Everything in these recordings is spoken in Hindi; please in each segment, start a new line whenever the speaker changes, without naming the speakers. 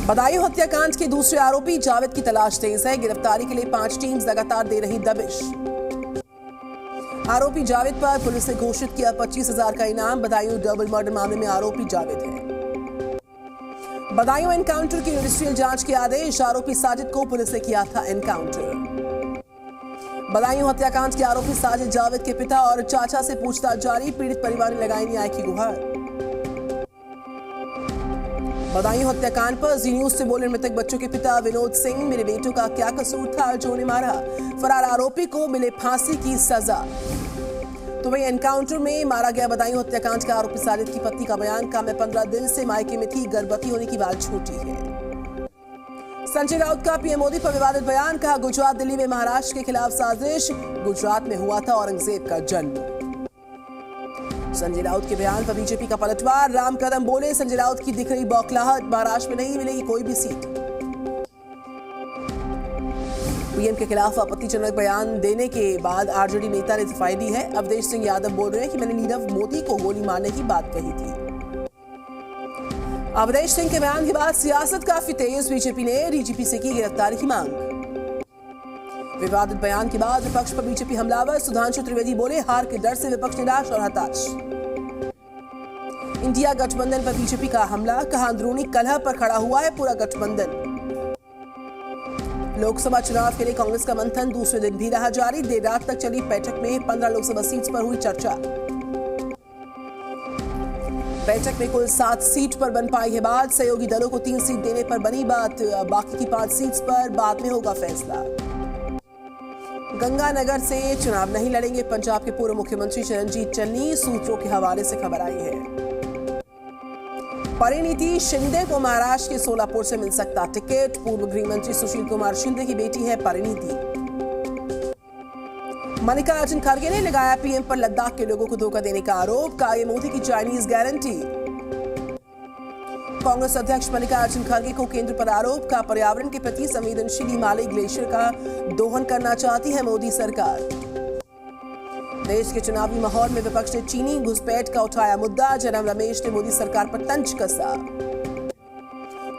बदायूं हत्याकांड के दूसरे आरोपी जावेद की तलाश तेज है। गिरफ्तारी के लिए 5 टीम्स लगातार दे रही दबिश। आरोपी जावेद पर पुलिस ने घोषित किया 25,000 का इनाम। बदायूं डबल मर्डर मामले में आरोपी जावेद है। बदायूं एनकाउंटर की जुडिशियल जांच के आदेश। आरोपी साजिद को पुलिस ने किया था एनकाउंटर। बदायूं हत्याकांड के आरोपी साजिद जावेद के पिता और चाचा से पूछताछ जारी। पीड़ित परिवार ने लगाई न्याय की गुहार। बदायूं हत्याकांड पर जी न्यूज से बोले मृतक बच्चों के पिता विनोद सिंह। मेरे बेटों का क्या कसूर था जो ने मारा। फरार आरोपी को मिले फांसी की सजा। तो वही एनकाउंटर में मारा गया बदायूं हत्याकांड का आरोपी साजिद की पत्नी का बयान का मैं 15 दिन से मायके में थी, गर्भवती होने की बात झूठी है। संजय राउत का पीएम मोदी पर विवादित बयान। कहा गुजरात दिल्ली में महाराष्ट्र के खिलाफ साजिश। गुजरात में हुआ था औरंगजेब का जन्म। संजय राउत के बयान पर बीजेपी का पलटवार। राम कदम बोले संजय राउत की दिख रही बौखलाहट। महाराष्ट्र में नहीं मिलेगी कोई भी सीट। पीएम के खिलाफ आपत्तिजनक बयान देने के बाद आरजेडी नेता ने सफाई दी है। अवधेश सिंह यादव बोल रहे हैं कि मैंने नीरव मोदी को गोली मारने की बात कही थी। अवधेश सिंह के बयान के बाद सियासत काफी तेज। बीजेपी ने डीजीपी से की गिरफ्तारी की मांग। विवादित बयान के बाद विपक्ष पर बीजेपी हमलावर। सुधांशु त्रिवेदी बोले हार के डर से विपक्ष निराश और हताश। इंडिया गठबंधन पर बीजेपी का हमला। कहा अंदरूनी कलह पर खड़ा हुआ है पूरा गठबंधन। लोकसभा चुनाव के लिए कांग्रेस का मंथन दूसरे दिन भी रहा जारी। देर रात तक चली बैठक में 15 लोकसभा सीट्स पर हुई चर्चा। बैठक में कुल 7 सीट पर बन पाई है बात। सहयोगी दलों को 3 सीट देने पर बनी बात। बाकी की 5 सीट्स पर बाद में होगा फैसला। गंगानगर से चुनाव नहीं लड़ेंगे पंजाब के पूर्व मुख्यमंत्री चरणजीत चन्नी। सूत्रों के हवाले से खबर आई है। परिणीति शिंदे को महाराष्ट्र के सोलापुर से मिल सकता टिकट। पूर्व गृह मंत्री सुशील कुमार शिंदे की बेटी है परिणीति। मल्लिकार्जुन खड़गे ने लगाया पीएम पर लद्दाख के लोगों को धोखा देने का आरोप। कहा ये मोदी की चाइनीज गारंटी। कांग्रेस अध्यक्ष मल्लिकार्जुन खड़गे को केंद्र पर आरोप। का पर्यावरण के प्रति संवेदनशील हिमालय ग्लेशियर का दोहन करना चाहती है मोदी सरकार। देश के चुनावी माहौल में विपक्ष ने चीनी घुसपैठ का उठाया मुद्दा। जयराम रमेश ने मोदी सरकार पर तंज कसा।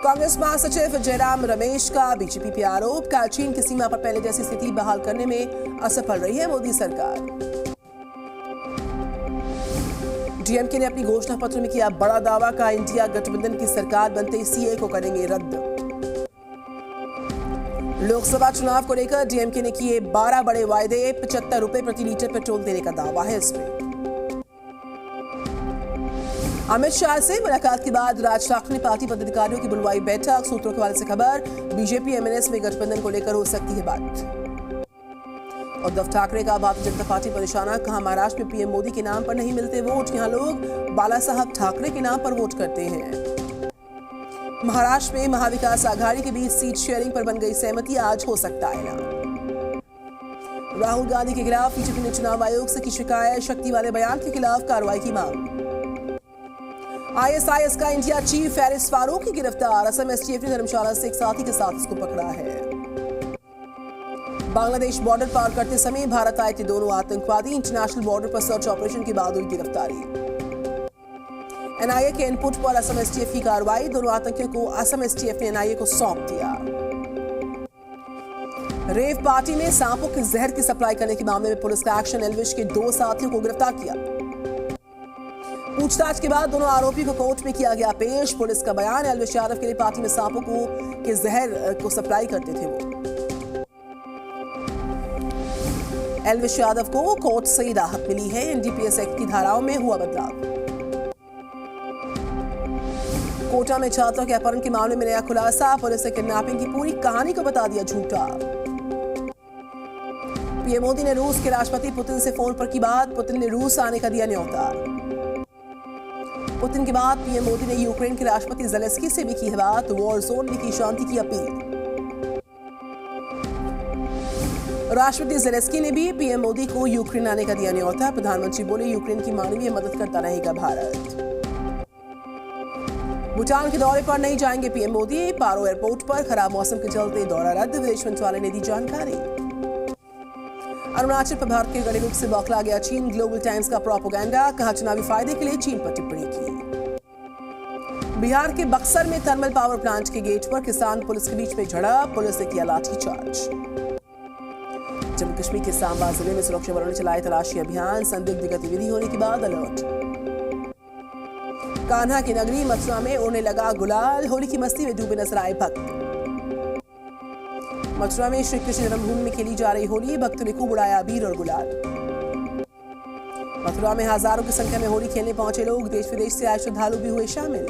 कांग्रेस महासचिव जयराम रमेश का बीजेपी पर आरोप। का चीन की सीमा पर पहले जैसी स्थिति बहाल करने में असफल रही है मोदी सरकार। डीएमके ने अपनी घोषणा पत्र में किया बड़ा दावा। का इंडिया गठबंधन की सरकार बनते सीए को करेंगे रद्द। लोकसभा चुनाव को लेकर डीएमके ने किए 12 बड़े वायदे। 75 रुपए प्रति लीटर पेट्रोल देने का दावा है इसमें। अमित शाह से मुलाकात के बाद राज ठाकरे ने पार्टी पदाधिकारियों की बुलवाई बैठक। सूत्रों के हवाले से खबर। बीजेपी एमएनएस में गठबंधन को लेकर हो सकती है बात। उद्धव ठाकरे का भारतीय जनता पार्टी परेशान। कहा महाराष्ट्र में पीएम मोदी के नाम पर नहीं मिलते वोट। यहाँ लोग बाला साहब ठाकरे के नाम पर वोट करते हैं। महाराष्ट्र में महाविकास आघाड़ी के बीच सीट शेयरिंग पर बन गई सहमति। आज हो सकता है ना। राहुल गांधी के खिलाफ बीजेपी ने चुनाव आयोग से की शिकायत। शक्ति वाले बयान के खिलाफ कार्रवाई की मांग। आईएसआईएस का इंडिया चीफ फैरिस फारूक की गिरफ्तार। असम एसटीएफ ने धर्मशाला से एक साथी के साथ उसको पकड़ा है। बांग्लादेश बॉर्डर पार करते समय भारत आए थे दोनों आतंकवादी। इंटरनेशनल बॉर्डर पर सर्च ऑपरेशन के बाद हुई गिरफ्तारी। एनआईए के इनपुट पर असम एसटीएफ की कार्रवाई। दोनों आतंकियों को असम एसटीएफ ने एनआईए को सौंप दिया। रेव पार्टी में सांपों के जहर की सप्लाई करने के मामले में पुलिस का एक्शन। एल्विश के 2 साथियों को गिरफ्तार किया। पूछताछ के बाद दोनों आरोपी को कोर्ट में किया गया पेश। पुलिस का बयान। एल्विश यादव के लिए पार्टी में सांपों के जहर को सप्लाई करते थे वो। एल्विश यादव को कोर्ट से राहत मिली है। एनडीपीएस एक्ट की धाराओं में हुआ बदलाव। कोटा में छात्रों के अपहरण के मामले में नया खुलासा। पुलिस ने किडनैपिंग की पूरी कहानी को बता दिया झूठा। पीएम मोदी ने रूस के राष्ट्रपति पुतिन से फोन पर की बात। पुतिन ने रूस आने का दिया न्योता। पुतिन के बाद पीएम मोदी ने यूक्रेन के राष्ट्रपति ज़ेलेंस्की से भी की है बात। वॉर जोन में की शांति की अपील। राष्ट्रपति ज़ेलेंस्की ने भी पीएम मोदी को यूक्रेन आने का दिया न्योता। प्रधानमंत्री बोले यूक्रेन की मानवीय मदद करता रहेगा भारत। भूटान के दौरे पर नहीं जाएंगे पीएम मोदी। पारो एयरपोर्ट पर खराब मौसम के चलते दौरा रद्द। विदेश मंत्रालय ने दी जानकारी। अरुणाचल पर भारत के गड़े रुख से बौखला गया चीन। ग्लोबल टाइम्स का प्रोपेगेंडा। कहा चुनावी फायदे के लिए चीन पर टिप्पणी की। बिहार के बक्सर में थर्मल पावर प्लांट के गेट पर किसान पुलिस के बीच में झड़प, पुलिस ने किया लाठीचार्ज। जम्मू कश्मीर के सांबा जिले में सुरक्षा बलों ने चलाए तलाशी अभियान, संदिग्ध गतिविधि होने के बाद अलर्ट। कान्हा की नगरी मथुरा में उड़ने लगा गुलाल, होली की मस्ती में डूबे नजर आए भक्त। मथुरा में श्री कृष्ण जन्मभूमि में खेली जा रही होली, भक्तों ने खूब उड़ाया अबीर और गुलाल। मथुरा में हजारों की संख्या में होली खेलने पहुंचे लोग, देश विदेश से आए श्रद्धालु भी हुए शामिल।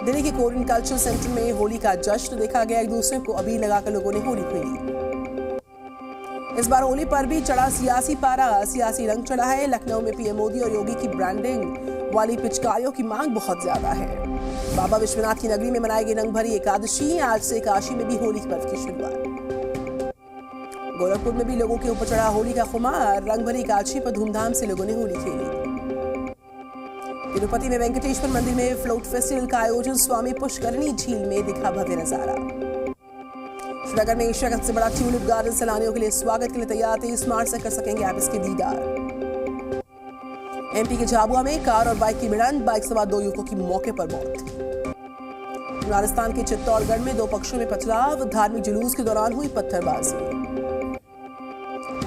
दिल्ली के कोरियन कल्चरल सेंटर में होली का जश्न देखा गया, एक दूसरे को अबीर लगाकर लोगों ने होली खेली। इस बार होली पर भी चढ़ा सियासी पारा, सियासी रंग चढ़ा है। लखनऊ में पीएम मोदी और योगी की ब्रांडिंग वाली पिचकारियों की मांग बहुत ज्यादा है। बाबा विश्वनाथ की नगरी में मनाई गई रंग भरी एकादशी, आज से काशी में भी होली पर्व की शुरुआत। गोरखपुर में भी लोगों के ऊपर चढ़ा होली का खुमार, रंग भरी एकादशी पर धूमधाम से लोगों ने होली खेली। तिरुपति में वेंकटेश्वर मंदिर में फ्लोट फेस्टिवल का आयोजन, स्वामी पुष्करणी झील में दिखा भव्य नजारा। श्रीनगर में एशिया का सबसे बड़ा ट्यूलिप गार्डन सैलानियों के लिए स्वागत के लिए तैयार, 23 मार्च से कर सकेंगे आप इसके दीदार। एमपी के झाबुआ में कार और बाइक की भिड़ंत, बाइक सवार 2 युवकों की मौके पर मौत। राजस्थान के चित्तौड़गढ़ में 2 पक्षों में पथराव, धार्मिक जुलूस के दौरान हुई पत्थरबाजी।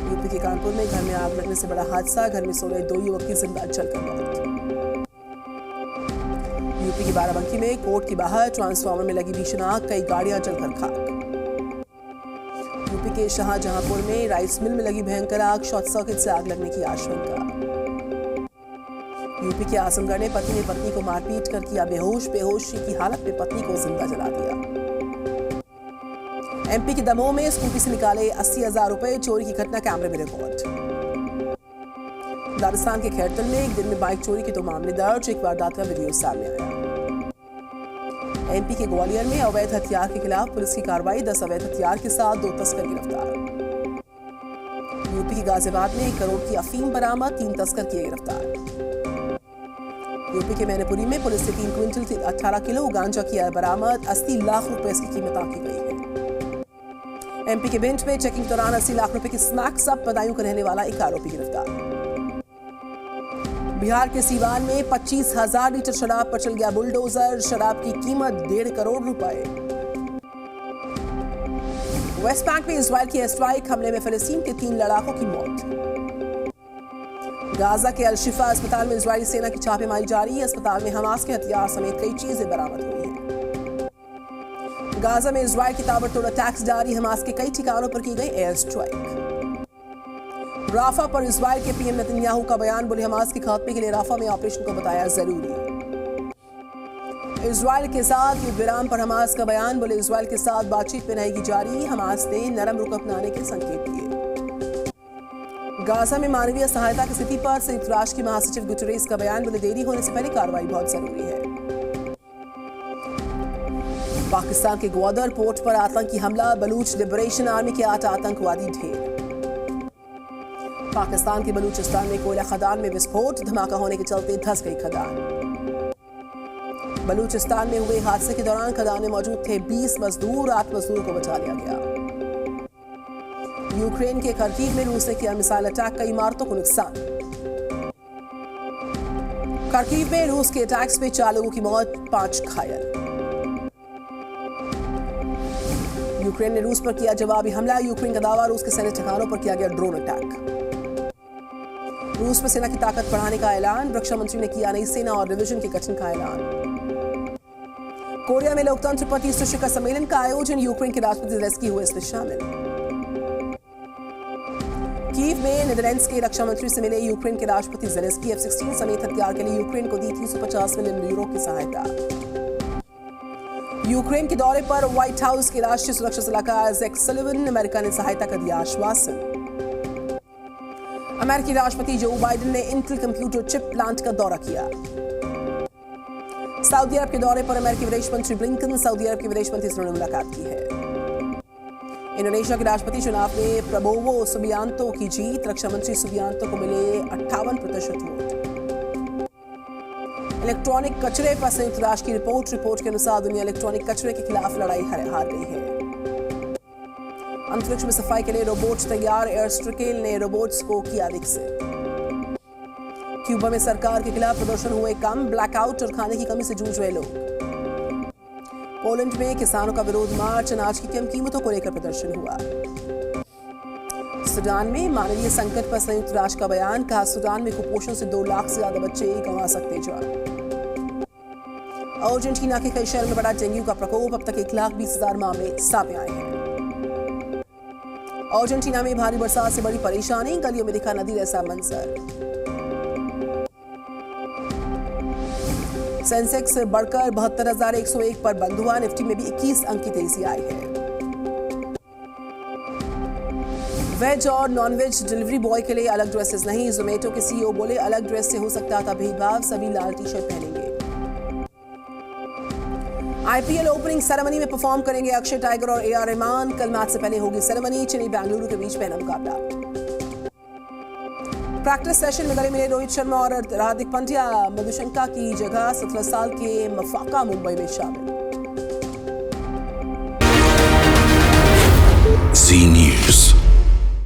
यूपी के कानपुर में घर में आग लगने से बड़ा हादसा, घर में सो रहे 2 युवक की जिंदा जलकर मौत। यूपी की बाराबंकी में कोर्ट के बाहर ट्रांसफार्मर में लगी भीषण आग, कई गाड़ियां जलकर खाक। यूपी के शाहजहांपुर में राइस मिल में लगी भयंकर आग, शॉर्ट सर्किट से आग लगने की आशंका। यूपी के आजमगढ़ में पति ने पत्नी को मारपीट कर किया बेहोश, बेहोशी की हालत में पत्नी को जिंदा जला दिया। एमपी के दमोह में स्कूटी से निकाले 80,000 रुपए, चोरी की घटना कैमरे में रिकॉर्ड। राजस्थान के खैरतल में एक दिन में बाइक चोरी के 2 मामले दर्ज, एक वारदात का वीडियो सामने आया। एमपी के ग्वालियर में अवैध हथियार के खिलाफ पुलिस की कार्रवाई, 10 अवैध हथियार के साथ 2 तस्कर गिरफ्तार। यूपी के गाजियाबाद में 1 करोड़ की अफीम बरामद, 3 तस्कर किए गिरफ्तार। यूपी के मैनपुरी में पुलिस से 3 क्विंटल 18 किलो गांजा किया बरामद, 80 लाख रुपए इसकी कीमत आंकी गई है। एमपी के भिंड में चेकिंग के दौरान 80 लाख रुपए की स्नैक्स अब बदायूं का रहने वाला एक आरोपी गिरफ्तार। बिहार के सीवान में 25,000 लीटर शराब पर चल गया बुलडोजर, शराब की कीमत 1.5 करोड़ रुपए। वेस्ट बैंक में इजराइल की एयर स्ट्राइक हमले में फिलिस्तीन के 3 लड़ाकों की मौत। गाजा के अल-शिफा अस्पताल में इजरायली सेना की छापेमारी जारी, अस्पताल में हमास के हथियार समेत कई चीजें बरामद हुई हैं। गाजा में इजराइल की ताबड़तोड़ अटैक्स जारी, हमास के कई ठिकानों पर की गई एयर स्ट्राइक। राफा पर इजराइल के पीएम नेतन्याहू का बयान, बोले हमास के खात्मे के लिए राफा में ऑपरेशन को बताया जरूरी। इजराइल के साथ युद्ध विराम पर हमास का बयान, बोले इजराइल के साथ बातचीत में रहेगी जारी, हमास ने नरम रुख अपनाने के संकेत दिए। गाजा में मानवीय सहायता की स्थिति पर संयुक्त राष्ट्र के महासचिव गुटेरेस का बयान, बोले देरी होने से पहले कार्रवाई बहुत जरूरी है। पाकिस्तान के ग्वादर पोर्ट पर आतंकी हमला, बलूच लिबरेशन आर्मी के 8 आतंकवादी ढेर। पाकिस्तान के बलूचिस्तान में कोयला खदान में विस्फोट, धमाका होने के चलते धंस गई खदान। बलूचिस्तान में हुए हादसे के दौरान खदान में मौजूद थे 20 मजदूर, 8 मजदूरों को बचा लिया गया। यूक्रेन के खरकीव में रूस ने किया मिसाइल अटैक, कई इमारतों को नुकसान। खरकीव में रूस के अटैक्स में 4 लोगों की मौत, 5 घायल। यूक्रेन ने रूस पर किया जवाबी हमला, यूक्रेन का दावा, रूस के सैन्य ठिकानों पर किया गया ड्रोन अटैक। रूस में सेना की ताकत बढ़ाने का ऐलान, रक्षा मंत्री ने किया नई सेना और डिवीजन के गठन का ऐलान। कोरिया में लोकतंत्र पर 30वें शिखर सम्मेलन का आयोजन, यूक्रेन के राष्ट्रपति ज़ेलेंस्की हुए इसमें शामिल। कीव में नीदरलैंड्स के रक्षा मंत्री से मिले यूक्रेन के राष्ट्रपति ज़ेलेंस्की, F-16 समेत हथियार के लिए यूक्रेन को दी 350 मिलियन यूरो की सहायता। यूक्रेन के दौरे पर व्हाइट हाउस के राष्ट्रीय सुरक्षा सलाहकार जैक सलिवन, अमेरिका ने सहायता का दिया आश्वासन। अमेरिकी राष्ट्रपति जो बाइडेन ने इंटेल कंप्यूटर चिप प्लांट का दौरा किया। सऊदी अरब के दौरे पर अमेरिकी विदेश मंत्री ब्लिंकन, सऊदी अरब के विदेश मंत्री से मुलाकात की है। इंडोनेशिया के राष्ट्रपति चुनाव में प्रबोवो सुबियांतो की जीत, रक्षा मंत्री सुबियांतो को मिले 58% वोट। इलेक्ट्रॉनिक कचरे पर संयुक्त राष्ट्र की रिपोर्ट के अनुसार दुनिया इलेक्ट्रॉनिक कचरे के खिलाफ लड़ाई हार गई है। अंतरिक्ष में सफाई के लिए रोबोट तैयार, एयर स्ट्रिकेल ने रोबोट्स को किया विकसित। क्यूबा में सरकार के खिलाफ प्रदर्शन हुए कम, ब्लैकआउट और खाने की कमी से जूझ रहे लोग। पोलैंड में किसानों का विरोध मार्च, अनाज की कम कीमतों को लेकर प्रदर्शन हुआ। सूडान में मानवीय संकट पर संयुक्त राष्ट्र का बयान, कहा सूडान में कुपोषण से 2 लाख से ज्यादा बच्चे गंवा सकते जान। अर्जेंटीना के कई शहरों में बढ़ा डेंगू का प्रकोप, अब तक 1,20,000 मामले सामने आए हैं। अर्जेंटीना में भारी बरसात से बड़ी परेशानी, गलियों में दिखा नदी जैसा मंजर। सेंसेक्स बढ़कर 72,101 पर बंद हुआ, निफ्टी में भी 21 अंक की तेजी आई है। वेज और नॉनवेज डिलीवरी बॉय के लिए अलग ड्रेसेस नहीं, जोमेटो के सीईओ बोले अलग ड्रेस से हो सकता था भेदभाव, सभी लाल टी शर्ट पहनेंगे। आईपीएल ओपनिंग सेरेमनी में परफॉर्म करेंगे अक्षय टाइगर और एआर रहमान, कल मैच से पहले होगी सेरेमनी, चेन्नई बेंगलुरु के बीच पहला मुकाबला। प्रैक्टिस सेशन में गले मिले रोहित शर्मा और हार्दिक पांड्या, मधुशंका की जगह 17 साल के मफाका मुंबई में शामिल।
जी न्यूज़।